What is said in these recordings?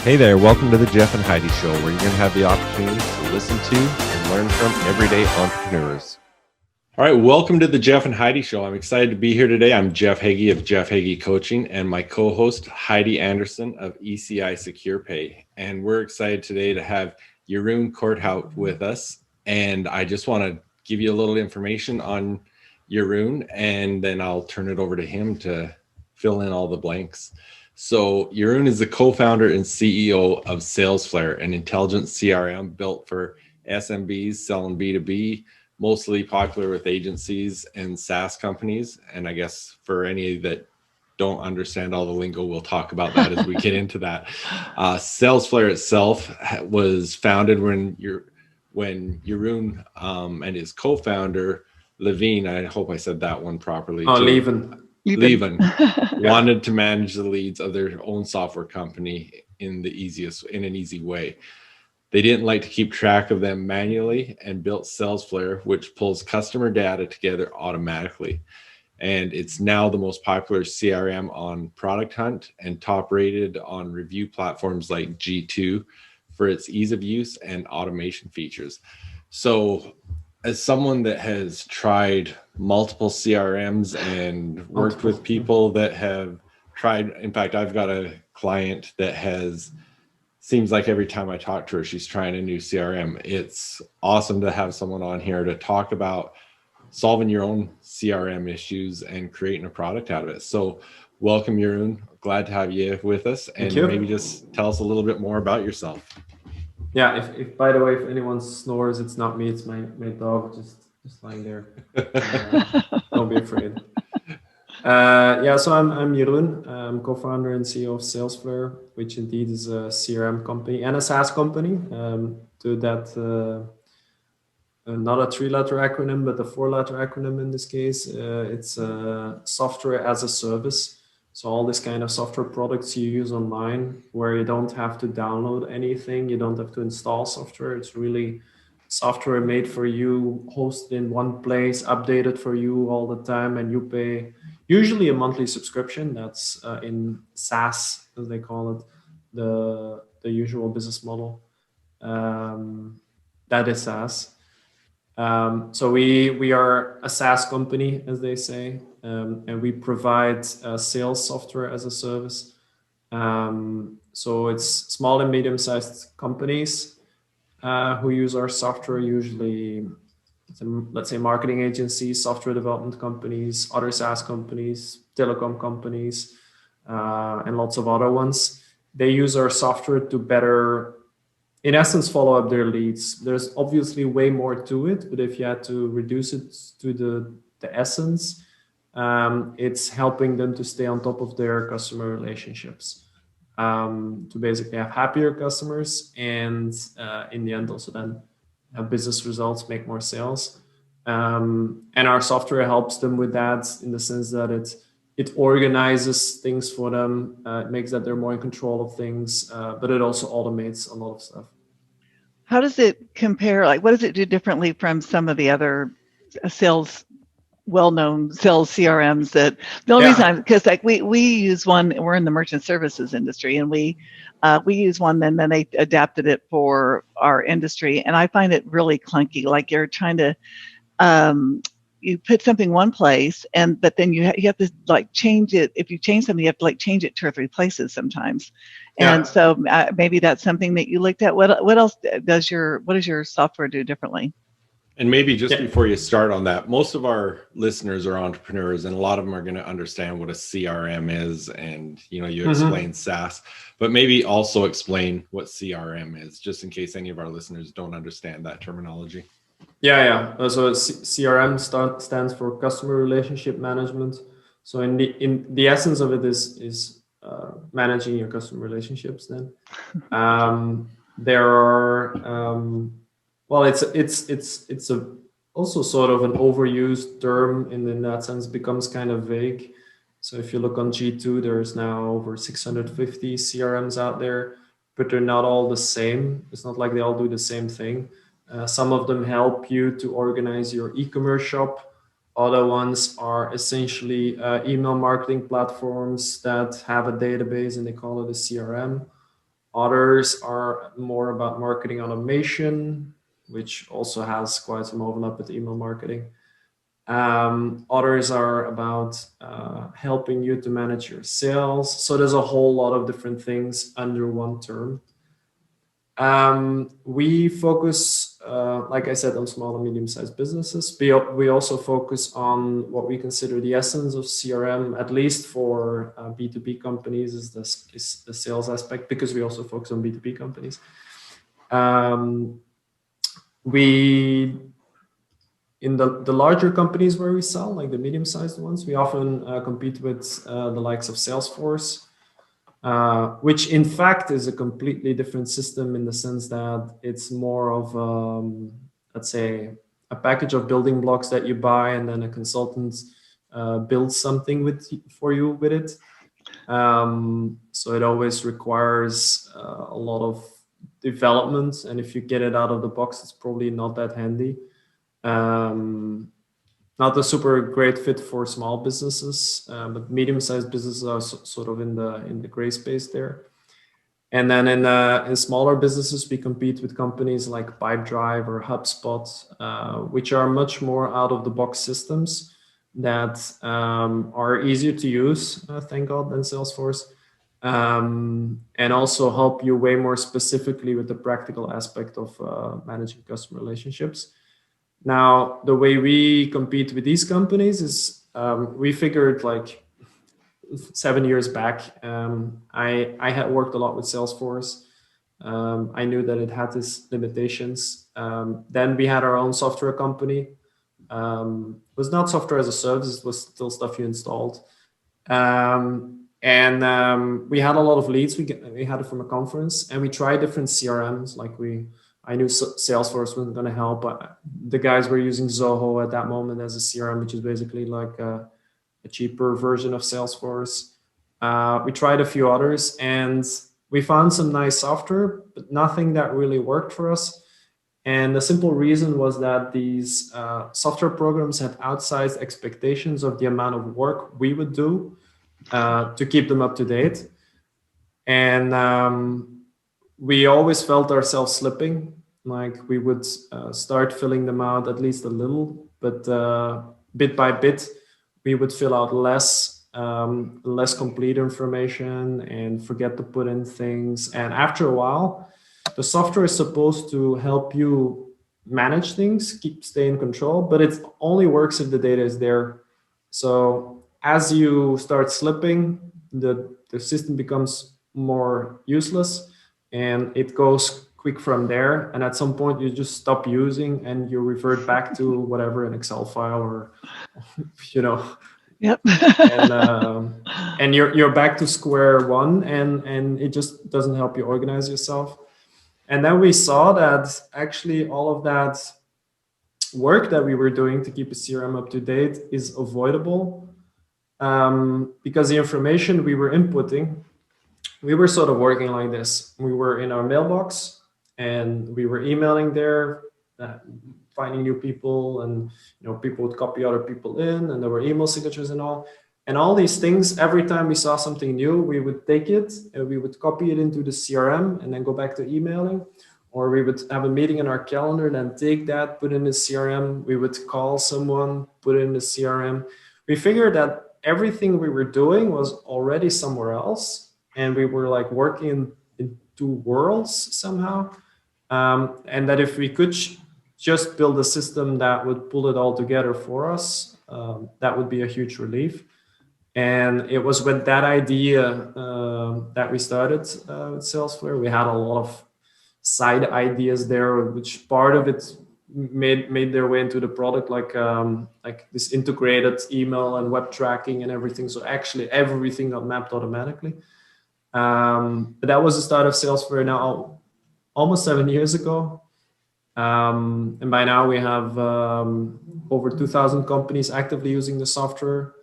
Hey there, welcome to the Jeff and Heidi Show, where you're going to have the opportunity to listen to and learn from everyday entrepreneurs. All right, welcome to the Jeff and Heidi Show. I'm excited to be here today. I'm Jeff Heggie of Jeff Heggie Coaching and my co-host Heidi Anderson of ECI Secure Pay. And we're excited today to have Jeroen Corthout with us. And I just want to give you a little information on Jeroen, and then I'll turn it over to him to fill in all the blanks. So Jeroen is the co-founder and CEO of Salesflare, an intelligent CRM built for SMBs selling B2B, mostly popular with agencies and SaaS companies. And I guess for any that don't understand all the lingo, we'll talk about that as we get into that. Salesflare itself was founded when Jeroen and his co-founder, Lieven, I hope I said that one properly. Lieven wanted to manage the leads of their own software company in an easy way. They didn't like to keep track of them manually and built Salesflare, which pulls customer data together automatically. And it's now the most popular CRM on Product Hunt and top rated on review platforms like G2 for its ease of use and automation features. So as someone that has tried multiple CRMs and worked with people that have tried, in fact, I've got a client that seems like every time I talk to her, she's trying a new CRM. It's awesome to have someone on here to talk about solving your own CRM issues and creating a product out of it. So welcome, Jeroen. Glad to have you with us. And maybe just tell us a little bit more about yourself. Yeah, if by the way, if anyone snores, it's not me, it's my dog just lying there. Don't be afraid. So I'm Jeroen. I'm co-founder and CEO of Salesflare, which indeed is a CRM company and a SaaS company. To that, not a 3-letter acronym, but a 4-letter acronym in this case. It's software as a service. So all this kind of software products you use online where you don't have to download anything, you don't have to install software. It's really software made for you, hosted in one place, updated for you all the time, and you pay usually a monthly subscription. That's in SaaS, as they call it, the usual business model. That is SaaS. So we are a SaaS company, as they say, and we provide sales software as a service. So it's small and medium-sized companies who use our software, usually, let's say, marketing agencies, software development companies, other SaaS companies, telecom companies, and lots of other ones. They use our software to better, in essence, follow up their leads. There's obviously way more to it, but if you had to reduce it to the essence, it's helping them to stay on top of their customer relationships, to basically have happier customers and in the end also then have business results, make more sales. And our software helps them with that in the sense that it organizes things for them, it makes that they're more in control of things, but it also automates a lot of stuff. How does it compare? Like, what does it do differently from some of the other well-known sales CRMs? That the only reason, because like we use one, we're in the merchant services industry, and we use one, and then they adapted it for our industry, and I find it really clunky. Like you're trying to you put something one place, but then you have to like change it. If you change something, you have to like change it 2 or 3 places sometimes. And so maybe that's something that you looked at. What else does your software do differently? And maybe just before you start on that, most of our listeners are entrepreneurs, and a lot of them are going to understand what a CRM is. And, you explain SaaS, but maybe also explain what CRM is, just in case any of our listeners don't understand that terminology. So CRM stands for Customer Relationship Management. So in the essence of it is managing your customer relationships. Then there are it's also sort of an overused term, and in that sense becomes kind of vague. So if you look on G2, there's now over 650 CRMs out there, but they're not all the same. It's not like they all do the same thing. Some of them help you to organize your e-commerce shop. Other ones are essentially email marketing platforms that have a database and they call it a CRM. Others are more about marketing automation, which also has quite some overlap with email marketing. Others are about helping you to manage your sales. So there's a whole lot of different things under one term. We focus, like I said, on small and medium-sized businesses. We also focus on what we consider the essence of CRM, at least for B2B companies, is the sales aspect, because we also focus on B2B companies. In the larger companies where we sell, like the medium-sized ones, we often compete with the likes of Salesforce, which in fact is a completely different system in the sense that it's more of, let's say, a package of building blocks that you buy, and then a consultant builds something for you with it. So it always requires a lot of development, and if you get it out of the box, it's probably not that handy. Not a super great fit for small businesses, but medium-sized businesses are sort of in the gray space there. And then in smaller businesses, we compete with companies like Pipedrive or HubSpot, which are much more out-of-the-box systems that are easier to use, thank God, than Salesforce, and also help you way more specifically with the practical aspect of managing customer relationships. Now, the way we compete with these companies is we figured like 7 years back, I had worked a lot with Salesforce. I knew that it had its limitations. Then we had our own software company. It was not software as a service, it was still stuff you installed. And we had a lot of leads. We had it from a conference, and we tried different CRMs. Like I knew Salesforce wasn't going to help, but the guys were using Zoho at that moment as a CRM, which is basically like a cheaper version of Salesforce. We tried a few others, and we found some nice software, but nothing that really worked for us. And the simple reason was that these software programs had outsized expectations of the amount of work we would do to keep them up to date. And we always felt ourselves slipping. Like we would start filling them out at least a little, but bit by bit, we would fill out less complete information and forget to put in things. And after a while, the software is supposed to help you manage things, stay in control, but it only works if the data is there. So as you start slipping, the system becomes more useless, and it goes quick from there. And at some point you just stop using and you revert back to whatever, an Excel file or, Yep. and you're back to square one, and it just doesn't help you organize yourself. And then we saw that actually all of that work that we were doing to keep a CRM up to date is avoidable, because the information we were inputting, we were sort of working like this. We were in our mailbox and we were emailing there, finding new people, and people would copy other people in, and there were email signatures and all these things. Every time we saw something new, we would take it and we would copy it into the CRM and then go back to emailing, or we would have a meeting in our calendar, then take that, put in the CRM. We would call someone, put it in the CRM. We figured that everything we were doing was already somewhere else, and we were like working in two worlds somehow. And that if we could just build a system that would pull it all together for us, that would be a huge relief. And it was with that idea that we started with Salesflare. We had a lot of side ideas there, which part of it made their way into the product, like this integrated email and web tracking and everything. So actually everything got mapped automatically. But that was the start of Salesflare now almost 7 years ago. And by now we have over 2,000 companies actively using the software.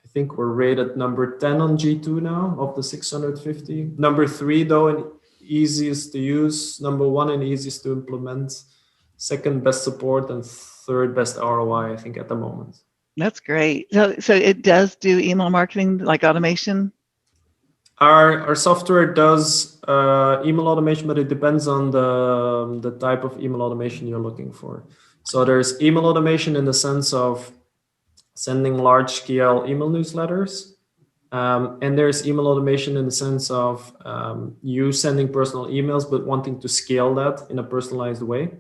I think we're rated number 10 on G2 now of the 650. Number 3 though, and easiest to use. Number 1 and easiest to implement. Second best support, and third best ROI, I think, at the moment. That's great. So it does do email marketing, like automation? Our software does email automation, but it depends on the type of email automation you're looking for. So there's email automation in the sense of sending large-scale email newsletters. And there's email automation in the sense of you sending personal emails, but wanting to scale that in a personalized way.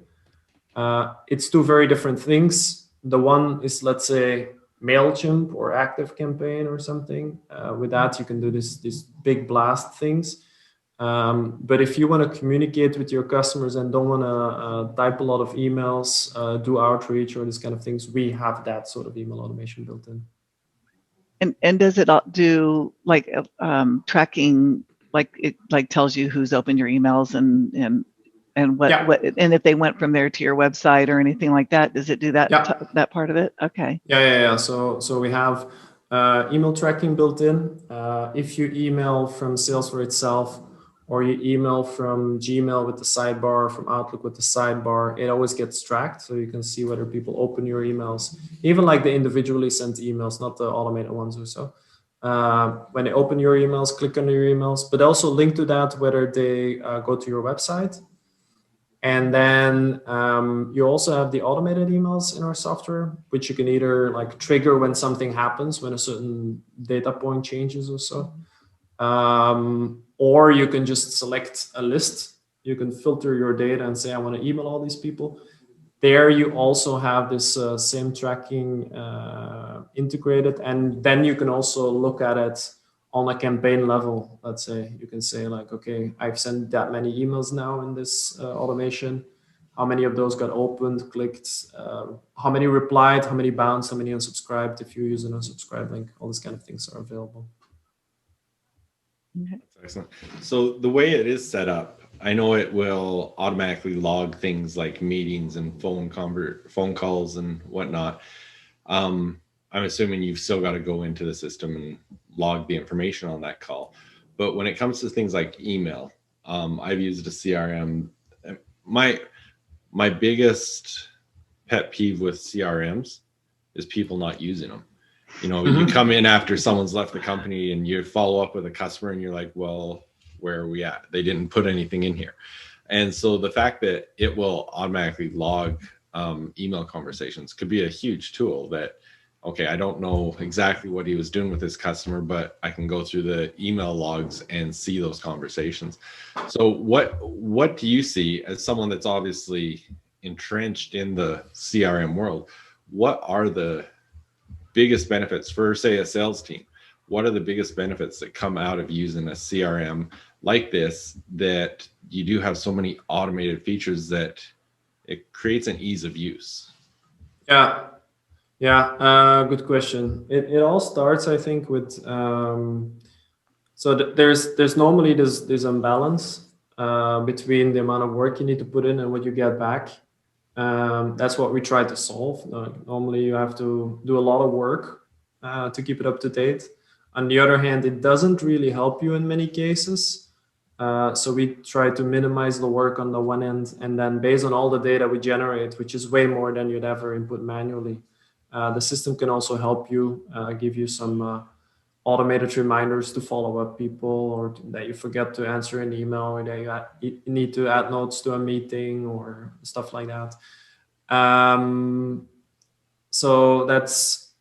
It's two very different things. The one is, let's say, MailChimp or ActiveCampaign or something. With that, you can do these big blast things. But if you want to communicate with your customers and don't want to type a lot of emails, do outreach or these kind of things, we have that sort of email automation built in. And does it do like tracking, like it like tells you who's opened your emails and what and if they went from there to your website or anything like that? Does it do that that part of it? Okay. Yeah. So we have email tracking built in. If you email from Salesforce itself, or you email from Gmail with the sidebar, from Outlook with the sidebar, it always gets tracked. So you can see whether people open your emails, even like the individually sent emails, not the automated ones or so. When they open your emails, click on your emails, but also link to that whether they go to your website. And then you also have the automated emails in our software, which you can either like trigger when something happens, when a certain data point changes or so. Or you can just select a list. You can filter your data and say, I want to email all these people. There you also have this same tracking integrated. And then you can also look at it on a campaign level. Let's say you can say like, okay, I've sent that many emails now in this automation. How many of those got opened, clicked, how many replied, how many bounced, how many unsubscribed. If you use an unsubscribe link, all these kind of things are available. That's excellent. So the way it is set up, I know it will automatically log things like meetings and phone calls and whatnot. I'm assuming you've still got to go into the system and log the information on that call. But when it comes to things like email, I've used a CRM. My biggest pet peeve with CRMs is people not using them. You know, you come in after someone's left the company and you follow up with a customer and you're like, well, where are we at? They didn't put anything in here. And so the fact that it will automatically log email conversations could be a huge tool that, okay, I don't know exactly what he was doing with his customer, but I can go through the email logs and see those conversations. So what do you see as someone that's obviously entrenched in the CRM world? What are the biggest benefits for, say, a sales team? What are the biggest benefits that come out of using a CRM like this, that you do have so many automated features that it creates an ease of use? Yeah, good question. It all starts, I think, with so there's normally this imbalance between the amount of work you need to put in and what you get back. That's what we try to solve. Normally, you have to do a lot of work to keep it up to date. On the other hand, it doesn't really help you in many cases. So we try to minimize the work on the one end, and then based on all the data we generate, which is way more than you'd ever input manually, the system can also help you, give you some automated reminders to follow up people, or that you forget to answer an email, or that you need to add notes to a meeting or stuff like that. So that's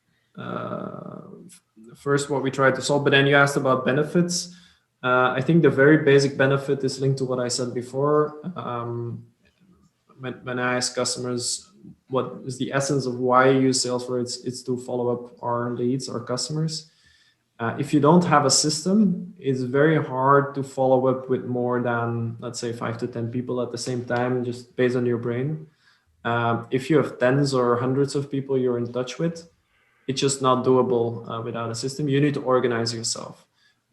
first what we try to solve. But then you asked about benefits. I think the very basic benefit is linked to what I said before. When I ask customers what is the essence of why you use Salesforce, it's to follow up our leads, our customers. If you don't have a system, it's very hard to follow up with more than, let's say, 5 to 10 people at the same time, just based on your brain. If you have tens or hundreds of people you're in touch with, it's just not doable without a system. You need to organize yourself.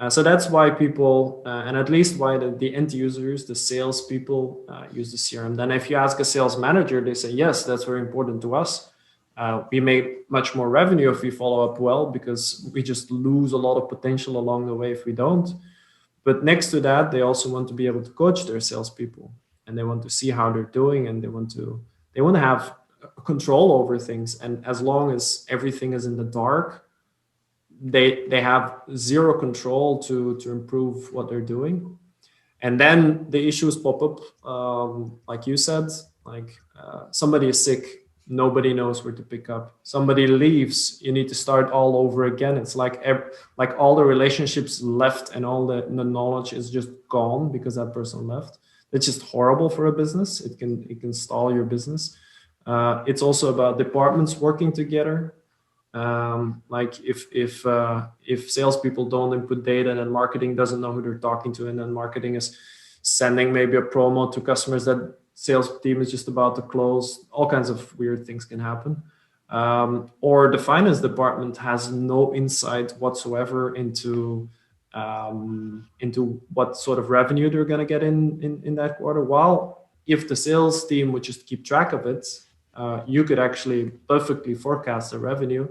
So that's why people, and at least why the end users, the sales people, use the CRM. Then if you ask a sales manager, they say, yes, that's very important to us. We make much more revenue if we follow up well, because we just lose a lot of potential along the way if we don't. But next to that, they also want to be able to coach their salespeople, and they want to see how they're doing, and they want to have control over things. And as long as everything is in the dark, they have zero control to improve what they're doing. And then the issues pop up, like you said, like somebody is sick, nobody knows where to pick up. Somebody leaves, you need to start all over again. It's like all the relationships left and all the knowledge is just gone because that person left. It's just horrible for a business. It can stall your business. It's also about departments working together. Like if salespeople don't input data, then marketing doesn't know who they're talking to, and then marketing is sending maybe a promo to customers that sales team is just about to close. All kinds of weird things can happen. Or the finance department has no insight whatsoever into what sort of revenue they're going to get in that quarter. While if the sales team would just keep track of it, you could actually perfectly forecast the revenue,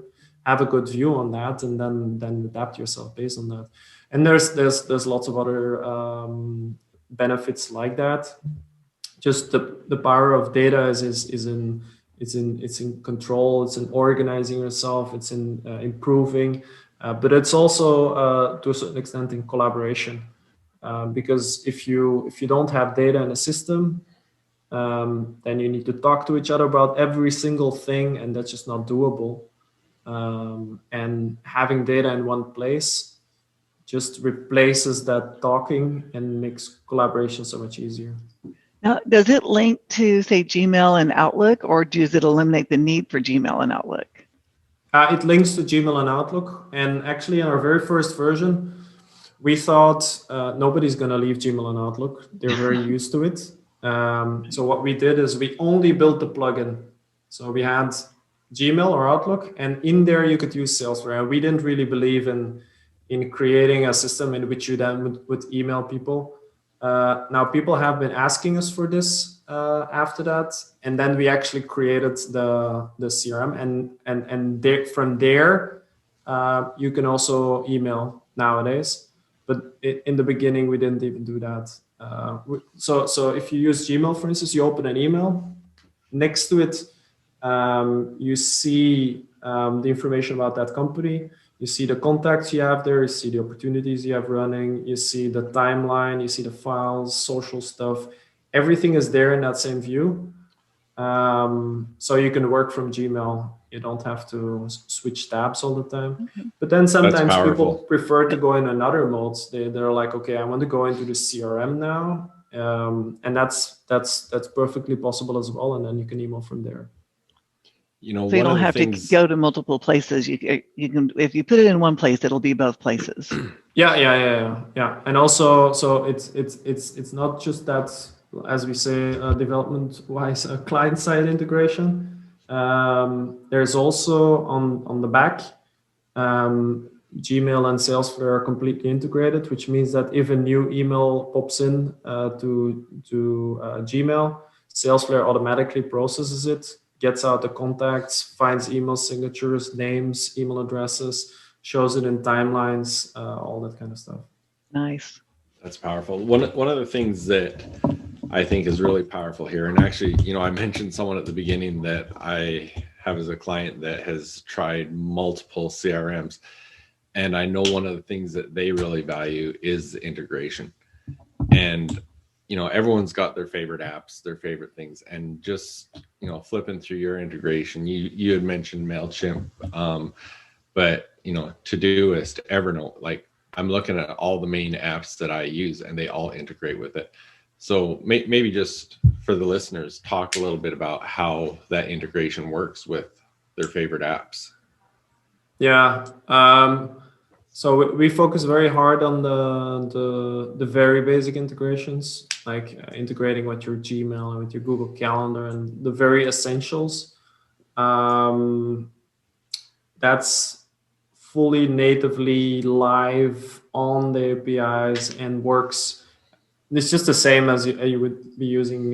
have a good view on that, and then adapt yourself based on that. And there's lots of other benefits like that. Just the power of data is in control. It's in organizing yourself. It's in improving, but it's also to a certain extent in collaboration. Because if you don't have data in a system, then you need to talk to each other about every single thing, and that's just not doable. And having data in one place just replaces that talking and makes collaboration so much easier. Now, does it link to, say, Gmail and Outlook, or does it eliminate the need for Gmail and Outlook? It links to Gmail and Outlook. And actually, in our very first version, we thought nobody's going to leave Gmail and Outlook. They're very used to it. So what we did is we only built the plugin. So we had Gmail or Outlook, and in there you could use Salesflare. And we didn't really believe in creating a system in which you then would email people. Now people have been asking us for this after that, and then we actually created the CRM, and from there you can also email nowadays. But in the beginning we didn't even do that. So if you use Gmail, for instance, you open an email. Next to it, you see the information about that company. You see the contacts you have there. You see the opportunities you have running. You see the timeline. You see the files, social stuff. Everything is there in that same view. So you can work from Gmail. You don't have to switch tabs all the time. Okay. But then sometimes people prefer to go in another modes. They're like, okay, I want to go into the CRM now. And that's perfectly possible as well. And then you can email from there. You know, so you don't have to go to multiple places. You can, if you put it in one place, it'll be both places. Yeah. And also, so it's not just that, as we say, development-wise, client-side integration. There's also on the back, Gmail and Salesflare are completely integrated, which means that if a new email pops in to Gmail, Salesflare automatically processes it, gets out the contacts, finds email signatures, names, email addresses, shows it in timelines, all that kind of stuff. Nice. That's powerful. One of the things that I think is really powerful here, and actually, you know, I mentioned someone at the beginning that I have as a client that has tried multiple CRMs, and I know one of the things that they really value is the integration. And you know, everyone's got their favorite apps, their favorite things, and just, you know, flipping through your integration, you had mentioned MailChimp, but, you know, Todoist, Evernote, like I'm looking at all the main apps that I use and they all integrate with it. So maybe just for the listeners, talk a little bit about how that integration works with their favorite apps. Yeah. So we focus very hard on the very basic integrations, like integrating with your Gmail and with your Google Calendar and the very essentials. That's fully natively live on the APIs and works. It's just the same as you would be using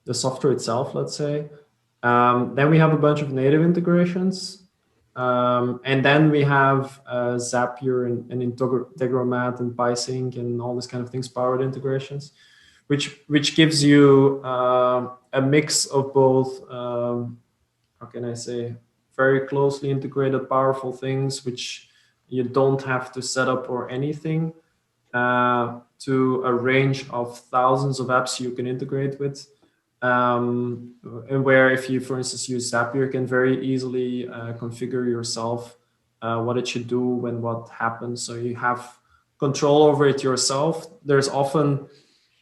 the software itself, let's say. Then we have a bunch of native integrations. And then we have Zapier and Integromat and PySync and all these kind of things, powered integrations, which gives you a mix of both, how can I say, very closely integrated, powerful things which you don't have to set up or anything, to a range of thousands of apps you can integrate with. And where if you, for instance, use Zapier, you can very easily configure yourself what it should do when what happens. So you have control over it yourself. There's often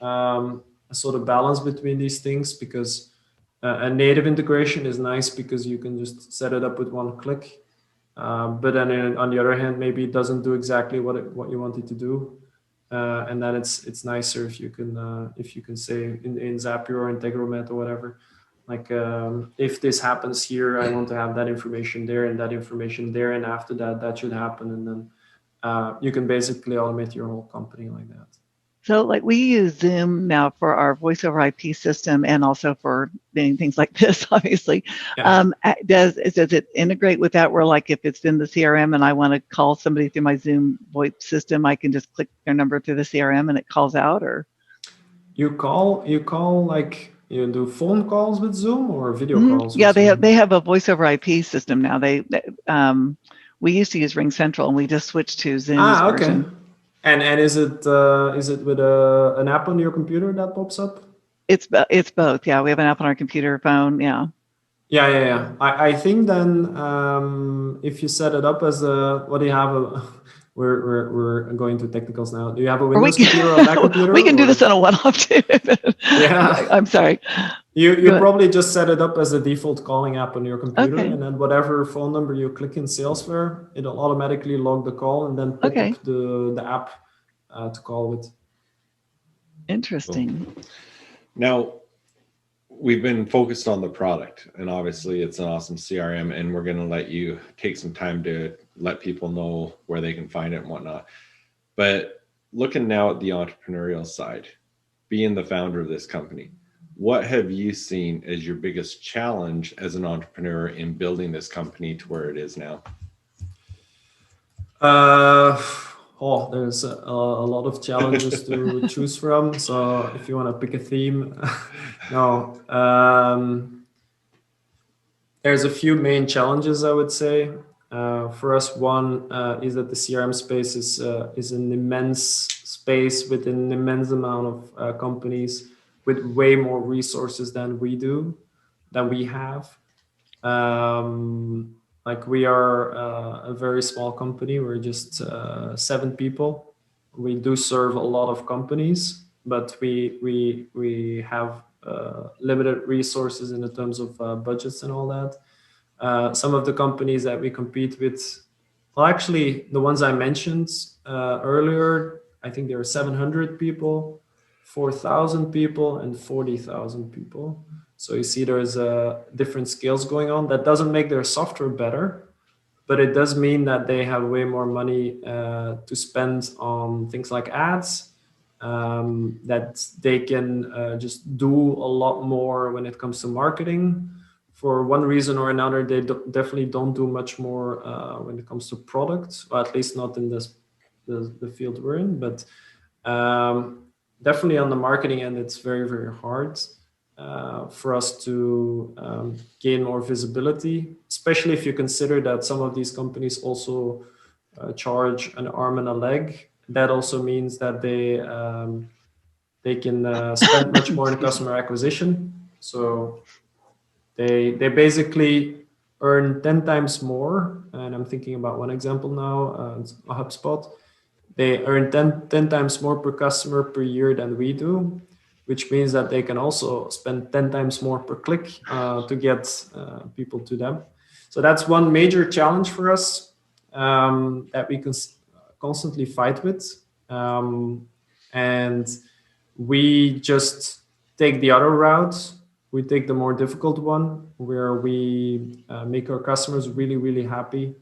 a sort of balance between these things, because a native integration is nice because you can just set it up with one click. But then on the other hand, maybe it doesn't do exactly what you want it to do. And then it's nicer if you can say in Zapier or Integromat or whatever, like if this happens here, I want to have that information there and that information there, and after that should happen, and then you can basically automate your whole company like that. So like we use Zoom now for our voice over IP system and also for doing things like this, obviously. Yeah. Does it integrate with that, where like if it's in the CRM and I want to call somebody through my Zoom voice system, I can just click their number through the CRM and it calls out? Or you call like you do phone calls with Zoom or video calls? Yeah, they have a voice over IP system now. We used to use Ring Central and we just switched to Zoom's version. And is it with an app on your computer that pops up? It's both. Yeah, we have an app on our computer, phone. Yeah. Yeah. I think then if you set it up as what do you have? We're going to technicals now. Do you have a Windows computer or a Mac computer? We can do this on a one-off too. Yeah. I'm sorry. You probably just set it up as a default calling app on your computer, and then whatever phone number you click in Salesflare, it'll automatically log the call and then pop up the app to call with. Interesting. Cool. Now, we've been focused on the product, and obviously it's an awesome CRM, and we're going to let you take some time to let people know where they can find it and whatnot. But looking now at the entrepreneurial side, being the founder of this company, what have you seen as your biggest challenge as an entrepreneur in building this company to where it is now? There's a lot of challenges to choose from. So if you want to pick a theme, there's a few main challenges, I would say. For us, one is that the CRM space is an immense space with an immense amount of companies with way more resources than we have. Like we are a very small company. We're just 7 people. We do serve a lot of companies, but we have limited resources in the terms of budgets and all that. Some of the companies that we compete with, well, actually, the ones I mentioned earlier, I think there are 700 people, 4,000 people, and 40,000 people. So you see there's different scales going on. That doesn't make their software better, but it does mean that they have way more money to spend on things like ads, that they can just do a lot more when it comes to marketing. For one reason or another, they definitely don't do much more when it comes to products, or at least not in the field we're in. But definitely on the marketing end, it's very, very hard for us to gain more visibility, especially if you consider that some of these companies also charge an arm and a leg. That also means that they can spend much more in customer acquisition. So they basically earn 10 times more. And I'm thinking about one example now, a HubSpot. They earn 10 times more per customer per year than we do, which means that they can also spend 10 times more per click to get people to them. So that's one major challenge for us that we can constantly fight with. And we just take the other route. We take the more difficult one, where we make our customers really, really happy,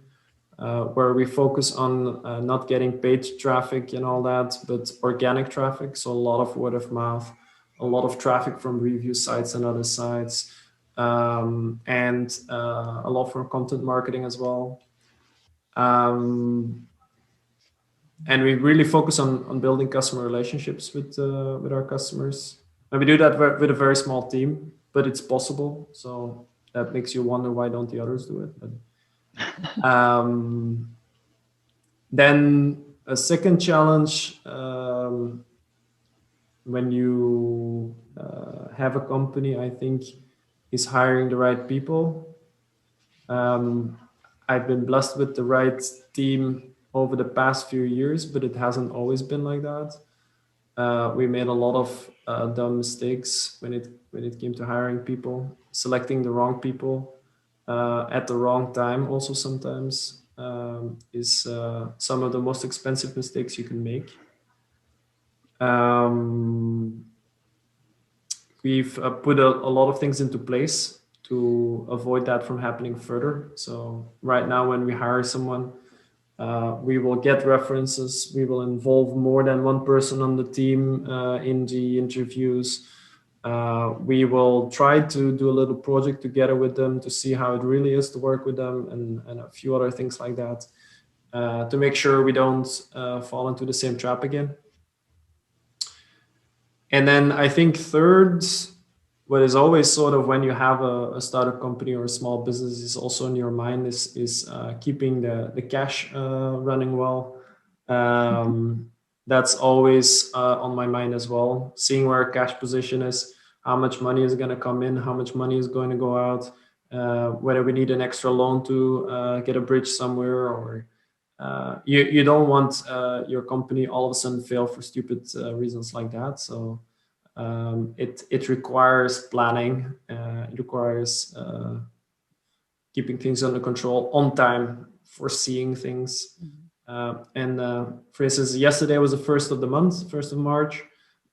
where we focus on not getting paid traffic and all that, but organic traffic. So a lot of word of mouth, a lot of traffic from review sites and other sites, and a lot from content marketing as well. And we really focus on building customer relationships with our customers. And we do that with a very small team, but it's possible. So that makes you wonder why don't the others do it. But then a second challenge, when you have a company, I think, is hiring the right people. I've been blessed with the right team over the past few years, but it hasn't always been like that. We made a lot of dumb mistakes when it came to hiring people, selecting the wrong people at the wrong time. Also, sometimes is some of the most expensive mistakes you can make. We've put a lot of things into place to avoid that from happening further. So right now, when we hire someone, we will get references. We will involve more than one person on the team in the interviews. We will try to do a little project together with them to see how it really is to work with them, and a few other things like that, to make sure we don't fall into the same trap again. And then I think third, what is always sort of when you have a startup company or a small business is also in your mind is keeping the cash running well. That's always on my mind as well. Seeing where our cash position is, how much money is going to come in, how much money is going to go out, whether we need an extra loan to get a bridge somewhere, or you don't want your company all of a sudden fail for stupid reasons like that. So it requires planning. It requires keeping things under control, on time, foreseeing things. For instance, yesterday was the 1st of the month, 1st of March.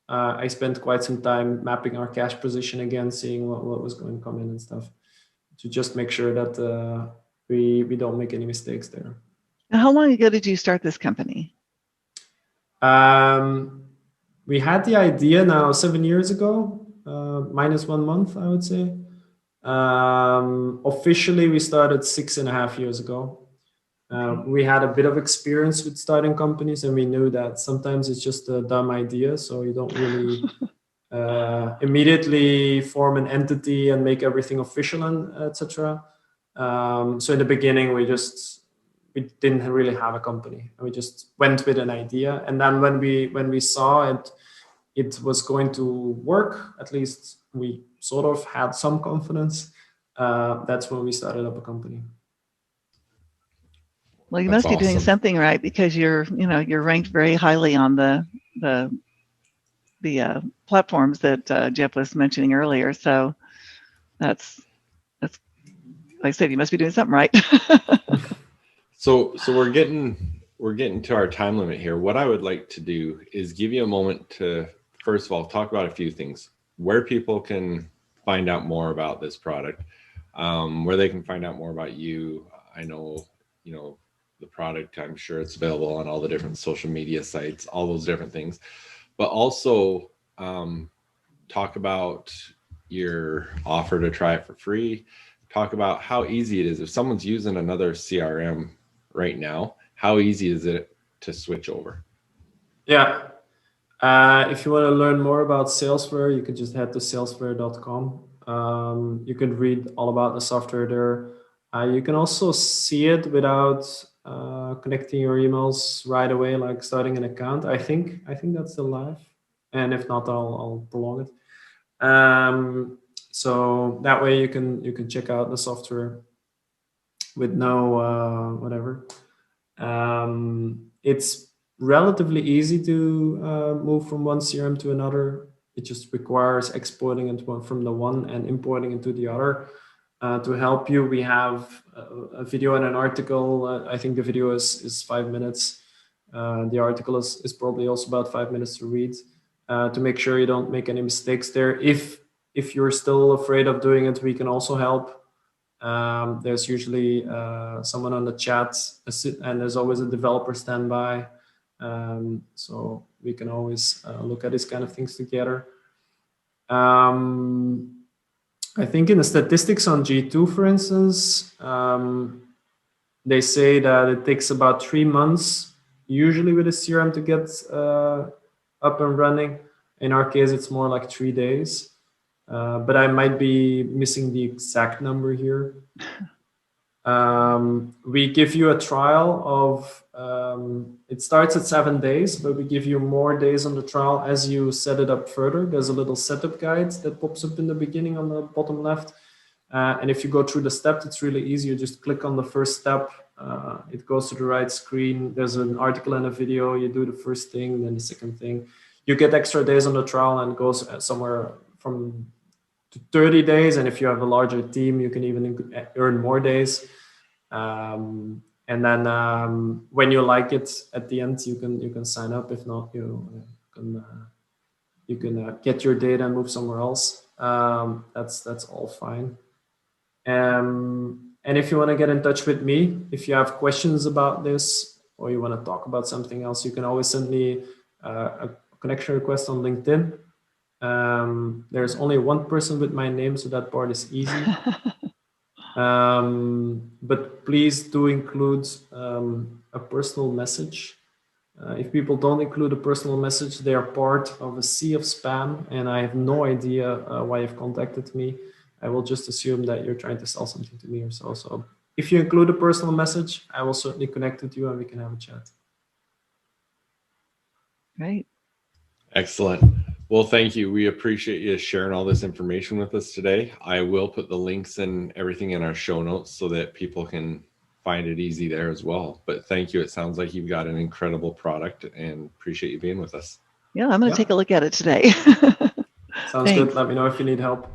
I spent quite some time mapping our cash position again, seeing what was going to come in and stuff, to just make sure that we don't make any mistakes there. How long ago did you start this company? We had the idea now 7 years ago, minus 1 month, I would say. Officially, we started 6.5 years ago. We had a bit of experience with starting companies, and we knew that sometimes it's just a dumb idea, so you don't really immediately form an entity and make everything official, and etc. So in the beginning, we didn't really have a company. We just went with an idea, and then when we saw it was going to work, at least we sort of had some confidence. That's when we started up a company. Well, you must be doing something right, because you're ranked very highly on the platforms that Jeff was mentioning earlier. So that's like I said, you must be doing something right. So we're getting to our time limit here. What I would like to do is give you a moment to, first of all, talk about a few things: where people can find out more about this product, where they can find out more about you. I know, the product, I'm sure it's available on all the different social media sites, all those different things, but also talk about your offer to try it for free. Talk about how easy it is. If someone's using another CRM right now, how easy is it to switch over? Yeah. If you want to learn more about Salesflare, you can just head to salesflare.com. You can read all about the software there. You can also see it without connecting your emails right away, like starting an account. I think that's still live, and if not, I'll prolong it. So that way you can check out the software with no whatever. It's relatively easy to move from one CRM to another. It just requires exporting into from the one and importing into the other. To help you, we have a video and an article. I think the video is 5 minutes. The article is probably also about 5 minutes to read, to make sure you don't make any mistakes there. If you're still afraid of doing it, we can also help. There's usually someone on the chat, and there's always a developer standby. So we can always look at these kind of things together. I think in the statistics on G2, for instance, they say that it takes about 3 months, usually with a CRM, to get up and running. In our case, it's more like 3 days. but I might be missing the exact number here. We give you a trial of, it starts at 7 days, but we give you more days on the trial as you set it up further. There's a little setup guide that pops up in the beginning on the bottom left. And if you go through the steps, it's really easy. You just click on the first step. It goes to the right screen. There's an article and a video. You do the first thing, then the second thing. You get extra days on the trial, and it goes somewhere from to 30 days. And if you have a larger team, you can even earn more days. And then when you like it at the end, you can sign up. If not, you can get your data and move somewhere else. That's all fine. And if you want to get in touch with me, if you have questions about this or you want to talk about something else, you can always send me a connection request on LinkedIn. There's only one person with my name, so that part is easy. But please do include a personal message. If people don't include a personal message, they are part of a sea of spam, and I have no idea why you've contacted me. I will just assume that you're trying to sell something to me or so. So if you include a personal message, I will certainly connect with you and we can have a chat. Great. Excellent. Well, thank you. We appreciate you sharing all this information with us today. I will put the links and everything in our show notes so that people can find it easy there as well. But thank you. It sounds like you've got an incredible product, and appreciate you being with us. Yeah, I'm going to take a look at it today. Sounds good. Let me know if you need help.